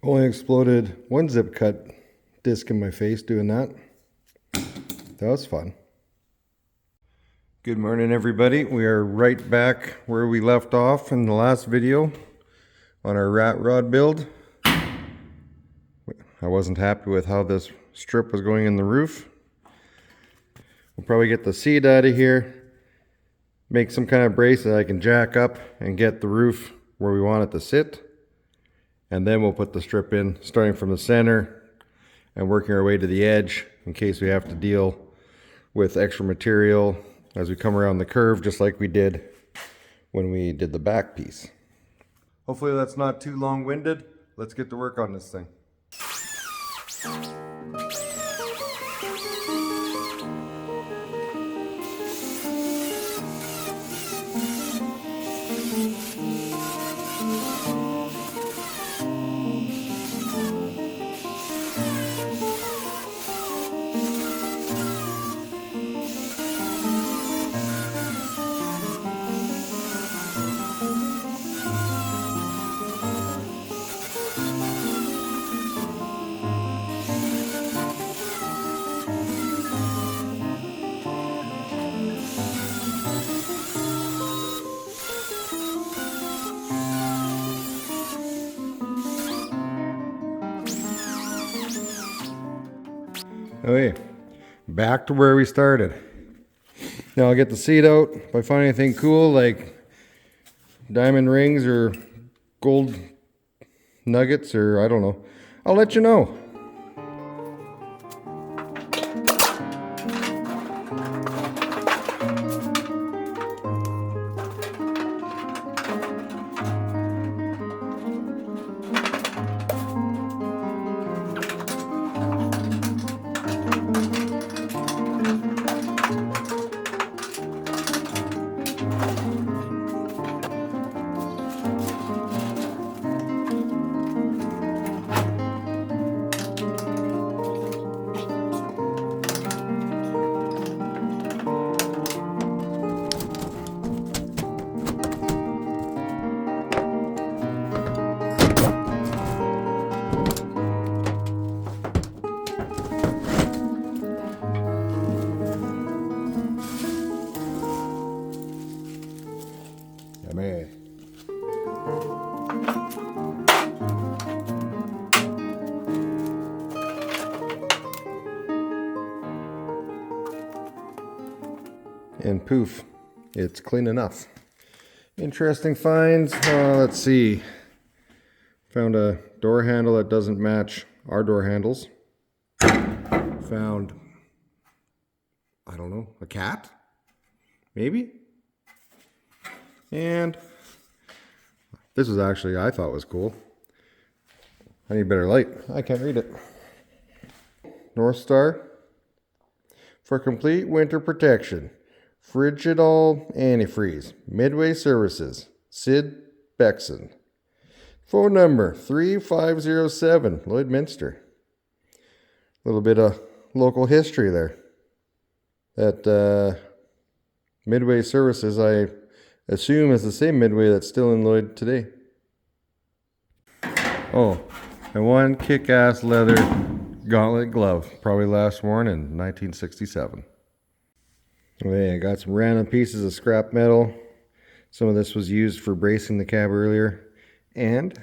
Only exploded one zip cut disc in my face doing that. That was fun. Good morning, everybody. We are right back where we left off in the last video on our rat rod build. I wasn't happy with how this strip was going in the roof. We'll probably get the seat out of here, make some kind of brace that I can jack up and get the roof where we want it to sit. And then we'll put the strip in, starting from the center and working our way to the edge in case we have to deal with extra material as we come around the curve, just like we did when we did the back piece. Hopefully that's not too long-winded. Let's get to work on this thing. Okay, back to where we started. Now I'll get the seat out. If I find anything cool like diamond rings or gold nuggets or I don't know, I'll let you know. And poof, it's clean enough. Interesting finds. Let's see. Found a door handle that doesn't match our door handles. Found, I don't know, a cat? Maybe? And this was actually, I thought was cool. I need better light. I can't read it. North Star for complete winter protection. Frigidol antifreeze. Midway Services. Sid Bexon. Phone number 3507 Lloydminster. A little bit of local history there. That Midway Services, I assume, is the same Midway that's still in Lloyd today. Oh, and one kick-ass leather gauntlet glove, probably last worn in 1967. Okay, I got some random pieces of scrap metal. Some of this was used for bracing the cab earlier. And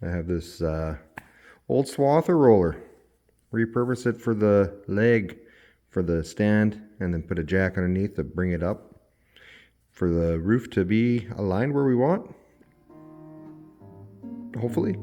I have this old swather roller. Repurpose it for the leg for the stand and then put a jack underneath to bring it up for the roof to be aligned where we want. Hopefully.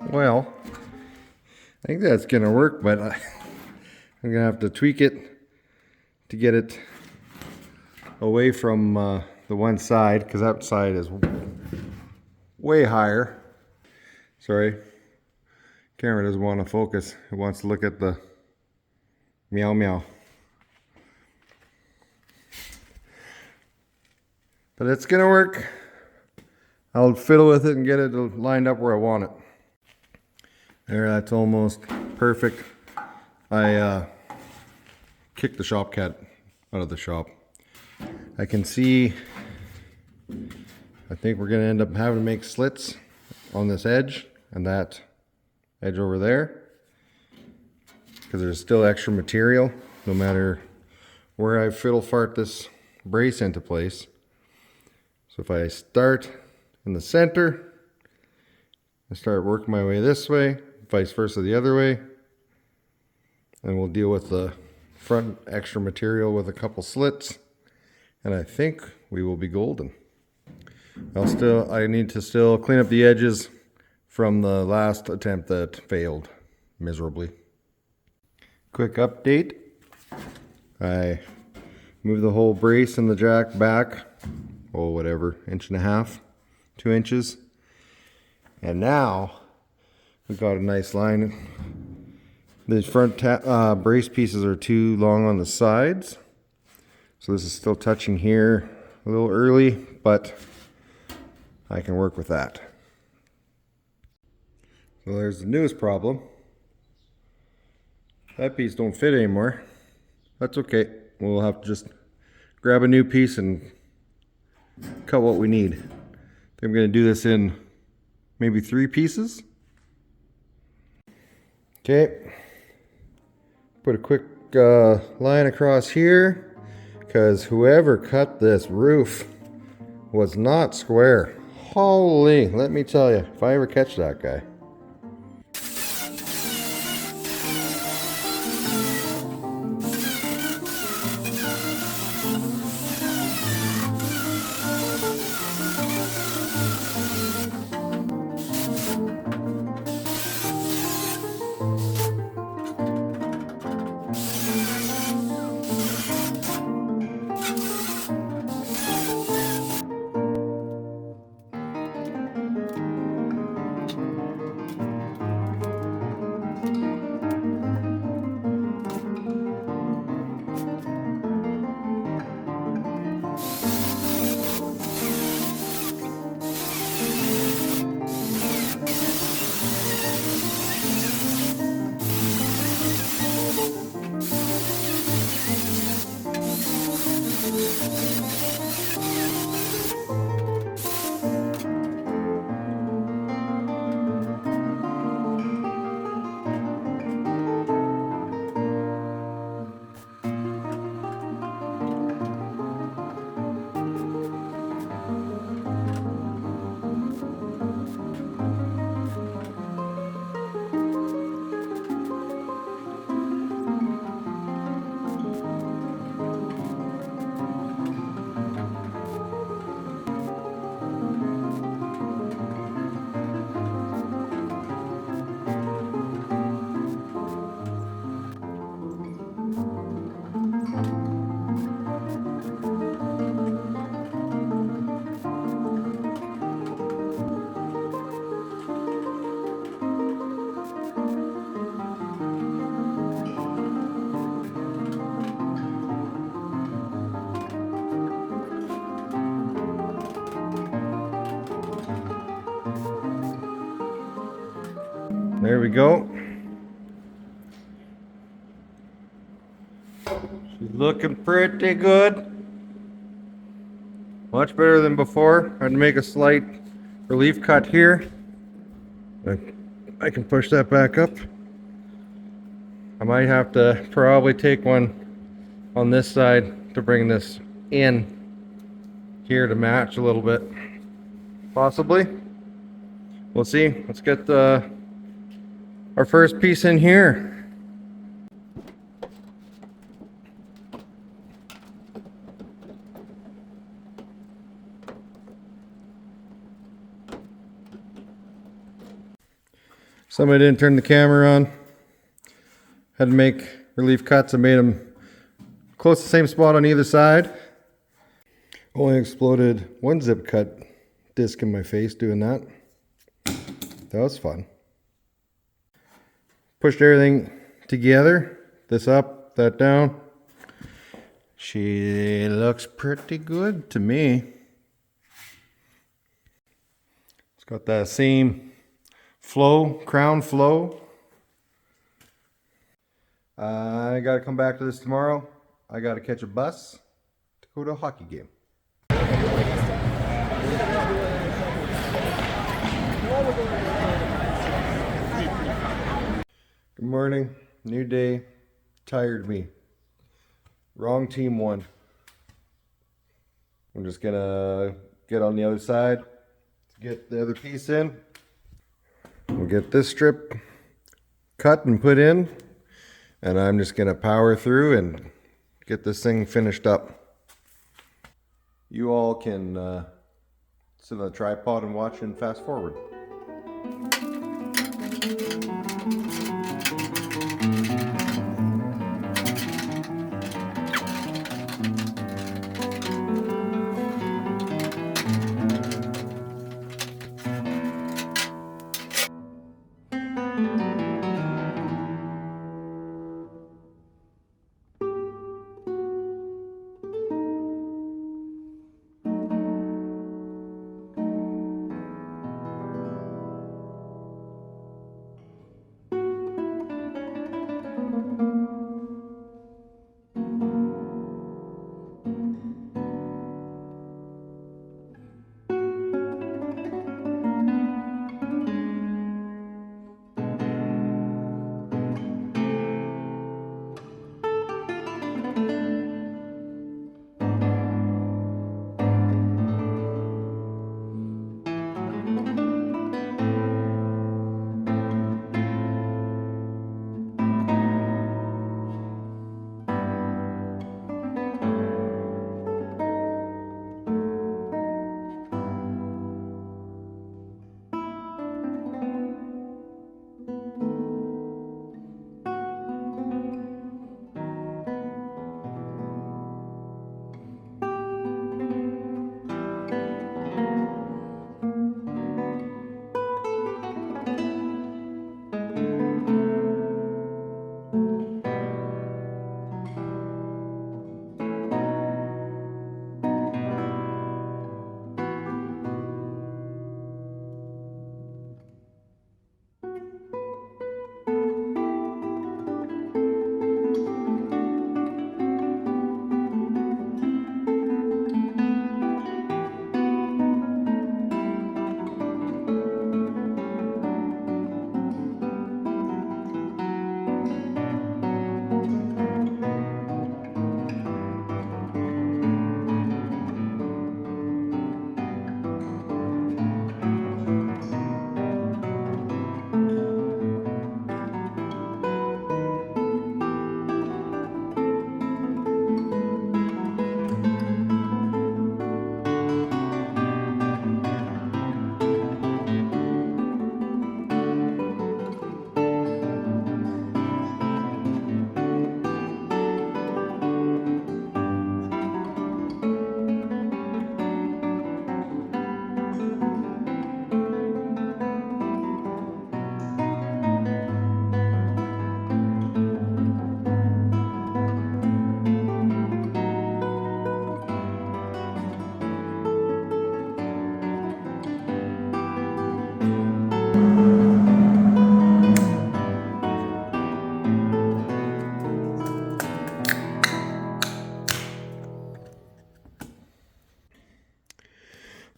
Well, I think that's gonna work, but I'm gonna have to tweak it to get it away from the one side, because that side is way higher. Sorry, camera doesn't want to focus. It wants to look at the meow meow. But it's gonna work. I'll fiddle with it and get it lined up where I want it. There, that's almost perfect. I kicked the shop cat out of the shop. I can see, I think we're gonna end up having to make slits on this edge and that edge over there, because there's still extra material no matter where I fiddle fart this brace into place. So if I start in the center, I start working my way this way, vice versa the other way, and we'll deal with the front extra material with a couple slits, and I think we will be golden. I need to still clean up the edges from the last attempt that failed miserably. Quick update. I moved the whole brace and the jack back, oh whatever, 1.5 inches, 2 inches. And now we've got a nice line. The front brace pieces are too long on the sides. So this is still touching here a little early, but I can work with that. So there's the newest problem. That piece don't fit anymore. That's okay. We'll have to just grab a new piece and cut what we need. I think I'm going to do this in maybe 3 pieces. Okay. Put a quick line across here, because whoever cut this roof was not square. Holy, let me tell you, if I ever catch that guy. There we go. She's looking pretty good. Much better than before. I had to make a slight relief cut here. I can push that back up. I might have to probably take one on this side to bring this in here to match a little bit. Possibly. We'll see. Let's get our first piece in here. Somebody didn't turn the camera on. Had to make relief cuts. I made them close to the same spot on either side. Only exploded one zip cut disc in my face doing that. That was fun. Pushed everything together. This up, that down. She looks pretty good to me. It's got that same flow, crown flow. I gotta come back to this tomorrow. I gotta catch a bus to go to a hockey game. Good morning, new day, tired me. Wrong team won. I'm just gonna get on the other side to get the other piece in. We'll get this strip cut and put in, and I'm just gonna power through and get this thing finished up. You all can sit on the tripod and watch and fast forward.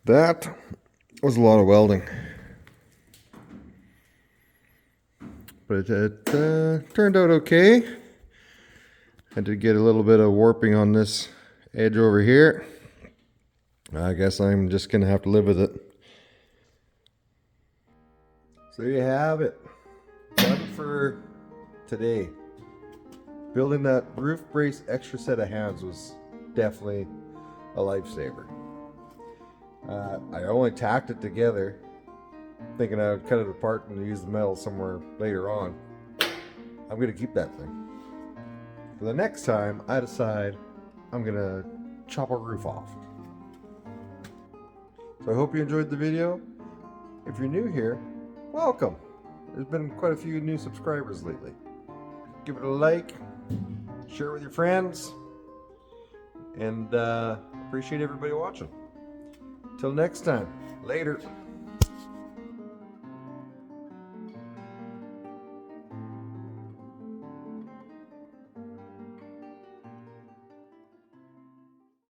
That was a lot of welding, but it turned out okay. I did get a little bit of warping on this edge over here. I guess I'm just gonna have to live with it. So there you have it. Done for today. Building that roof brace extra set of hands was definitely a lifesaver. I only tacked it together thinking I would cut it apart and use the metal somewhere later on. I'm gonna keep that thing. For the next time, I decide I'm gonna chop a roof off. So I hope you enjoyed the video. If you're new here, welcome. There's been quite a few new subscribers lately. Give it a like, share it with your friends, and appreciate everybody watching. Till next time, later.